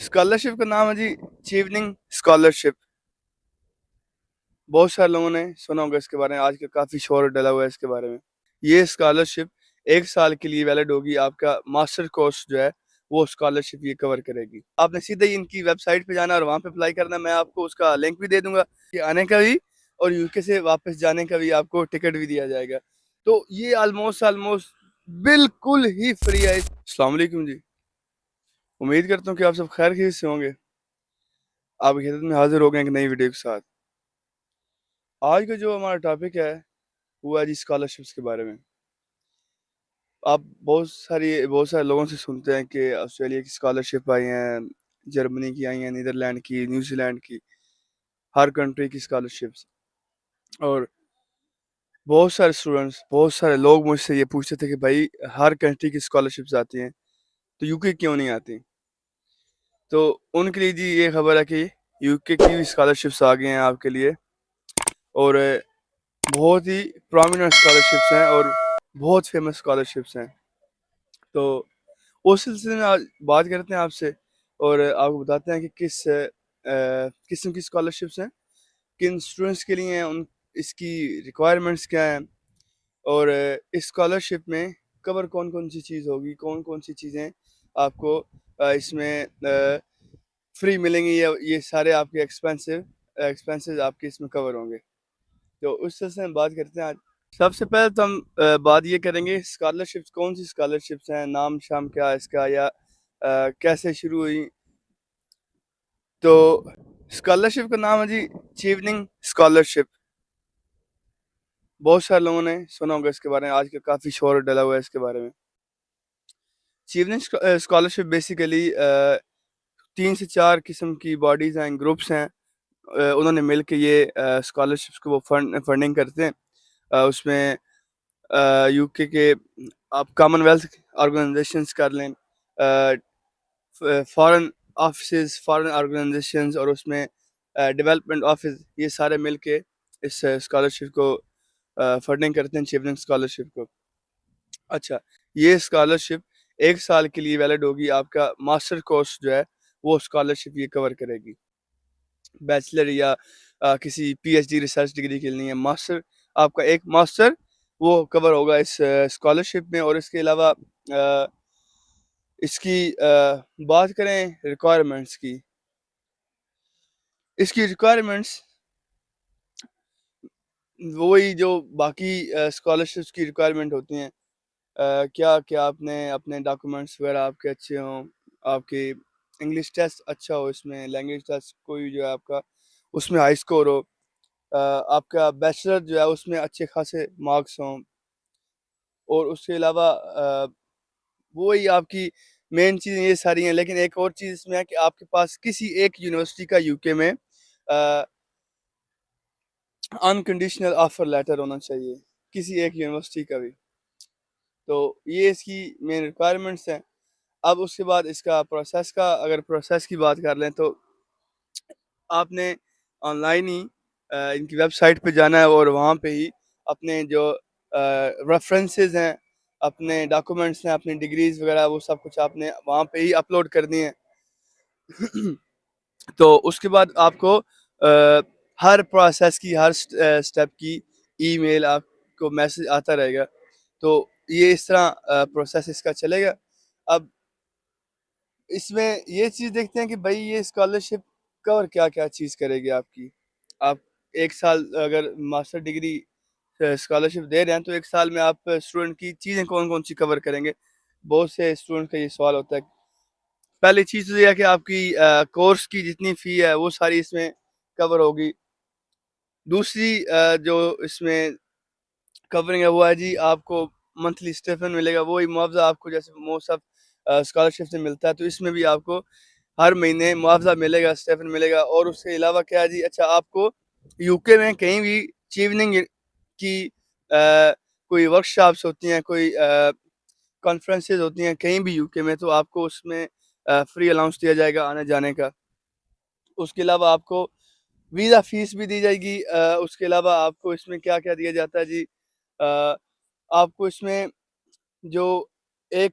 Scholarship کا نام ہے جی چیوننگ اسکالرشپ. بہت سارے لوگوں نے سنا ہوگا اس کے بارے میں. آج کل کافی شور ڈلا ہوا ہے اس کے بارے میں. یہ اسکالرشپ 1 سال کے لیے ویلڈ ہوگی. آپ کا ماسٹر کورس جو ہے وہ اسکالرشپ یہ کور کرے گی. آپ نے سیدھے ہی ان کی ویب سائٹ پہ جانا اور وہاں پہ اپلائی کرنا. میں آپ کو اس کا لنک بھی دے دوں گا کہ آنے کا بھی اور یو کے سے واپس جانے کا بھی آپ کو ٹکٹ بھی دیا جائے گا. تو یہ آلموسٹ بالکل ہی فری ہے. السلام علیکم جی. امید کرتا ہوں کہ آپ سب خیر خیریت سے ہوں گے. آپ کی خدمت میں حاضر ہو گئے ایک نئی ویڈیو کے ساتھ. آج کا جو ہمارا ٹاپک ہے وہ ہے جی اسکالرشپس کے بارے میں. آپ بہت سارے لوگوں سے سنتے ہیں کہ آسٹریلیا کی اسکالرشپ آئی ہیں, جرمنی کی آئی ہیں, نیدرلینڈ کی, نیوزی لینڈ کی, ہر کنٹری کی اسکالرشپس. اور بہت سارے اسٹوڈنٹس, بہت سارے لوگ مجھ سے یہ پوچھتے تھے کہ بھائی ہر کنٹری کی اسکالرشپس آتی ہیں تو یو کے کیوں نہیں آتی. تو ان کے لیے جی یہ خبر ہے کہ یو کے کی بھی اسکالرشپس آ گئی ہیں آپ کے لیے, اور بہت ہی پرومیننٹ اسکالرشپس ہیں اور بہت فیمس اسکالرشپس ہیں. تو اس سلسلے میں آج بات کرتے ہیں آپ سے اور آپ کو بتاتے ہیں کہ کس قسم کی اسکالرشپس ہیں, کن اسٹوڈنٹس کے لیے ہیں, اس کی ریکوائرمنٹس کیا ہیں, اور اس اسکالرشپ میں کور کون کون سی چیز ہوگی, کون کون سی چیزیں آپ کو اس میں فری ملیں گی, یا یہ سارے آپ کے ایکسپینسز آپ کے اس میں کور ہوں گے. تو اس سلسلے میں بات کرتے ہیں آج. سب سے پہلے تو ہم بات یہ کریں گے اسکالرشپس کون سی اسکالرشپس ہیں, نام شام کیا ہے اس کا, یا کیسے شروع ہوئی. تو اسکالرشپ کا نام ہے جی چیوننگ اسکالرشپ. بہت سارے لوگوں نے سنا ہوگا اس کے بارے میں. آج کل کافی شور ڈلا ہوا ہے اس کے بارے میں. چیوننگ اسکالرشپ بیسیکلی 3 سے 4 قسم کی باڈیز ہیں, گروپس ہیں, انہوں نے مل کے یہ اسکالرشپس کو وہ فنڈنگ کرتے ہیں. اس میں یو کے آپ کامن ویلتھ آرگنائزیشنز کر لیں, فارن آفیسز, فارن آرگنائزیشنز, اور اس میں ڈیولپمنٹ آفس, یہ سارے مل کے اس اسکالرشپ کو فنڈنگ کرتے ہیں, چیوننگ اسکالرشپ کو. اچھا, یہ اسکالرشپ 1 سال کے لیے ویلڈ ہوگی. آپ کا ماسٹر کورس جو ہے وہ اسکالرشپ یہ کور کرے گی. بیچلر یا کسی P H D research degree کے لیے ماسٹر, آپ کا ایک ماسٹر وہ کور ہوگا اس اسکالرشپ میں. اور اس کے علاوہ اس کی بات کریں ریکوائرمنٹس کی, اس کی ریکوائرمنٹس وہی جو باقی اسکالرشپس کی ریکوائرمنٹ ہوتی ہیں. کیا آپ نے اپنے ڈاکومنٹس وغیرہ آپ کے اچھے ہوں, آپ کی انگلش ٹیسٹ اچھا ہو, اس میں لینگویج ٹیسٹ کوئی جو ہے آپ کا اس میں ہائی اسکور ہو, آپ کا بیچلر جو ہے اس میں اچھے خاصے مارکس ہوں, اور اس کے علاوہ وہی آپ کی مین چیزیں یہ ساری ہیں. لیکن ایک اور چیز اس میں ہے کہ آپ کے پاس کسی ایک یونیورسٹی کا یو کے میں انکنڈیشنل آفر لیٹر ہونا چاہیے, کسی ایک یونیورسٹی کا بھی. تو یہ اس کی مین ریکوائرمنٹس ہیں. اب اس کے بعد اس کا پروسیس اگر پروسیس کی بات کر لیں تو آپ نے آن لائن ہی ان کی ویب سائٹ پہ جانا ہے, اور وہاں پہ ہی اپنے جو ریفرنسز ہیں, اپنے ڈاکومنٹس ہیں, اپنی ڈگریز وغیرہ, وہ سب کچھ آپ نے وہاں پہ ہی اپلوڈ کرنی ہے. تو اس کے بعد آپ کو ہر پروسیس کی, ہر سٹیپ کی ای میل آپ کو میسج آتا رہے گا. تو یہ اس طرح پروسیس اس کا چلے گا. اب اس میں یہ چیز دیکھتے ہیں کہ بھائی یہ اسکالرشپ کور کیا کیا چیز کرے گی آپ کی. آپ 1 سال اگر ماسٹر ڈگری اسکالرشپ دے رہے ہیں تو 1 سال میں آپ اسٹوڈنٹ کی چیزیں کون کون سی کور کریں گے. بہت سے اسٹوڈنٹ کا یہ سوال ہوتا ہے. پہلی چیز تو یہ ہے کہ آپ کی کورس کی جتنی فی ہے وہ ساری اس میں کور ہوگی. دوسری جو اس میں کورنگ ہے وہ ہے جی آپ کو منتھلی اسٹیفن ملے گا, وہی معاوضہ آپ کو جیسے موسٹ آف اسکالرشپ سے ملتا ہے. تو اس میں بھی آپ کو ہر مہینے معاوضہ ملے گا, اسٹیفن ملے گا. اور اس کے علاوہ کیا ہے جی, اچھا آپ کو یو کے میں کہیں بھی چیوننگ کی کوئی ورک شاپس ہوتی ہیں, کوئی کانفرنسز ہوتی ہیں کہیں بھی یو کے میں, تو آپ کو اس میں فری الاؤنس دیا جائے گا آنے جانے کا. اس کے علاوہ آپ کو ویزا فیس بھی دی جائے گی. اس کے علاوہ آپ کو اس میں کیا کیا دیا جاتا ہے جی, آپ کو اس میں جو ایک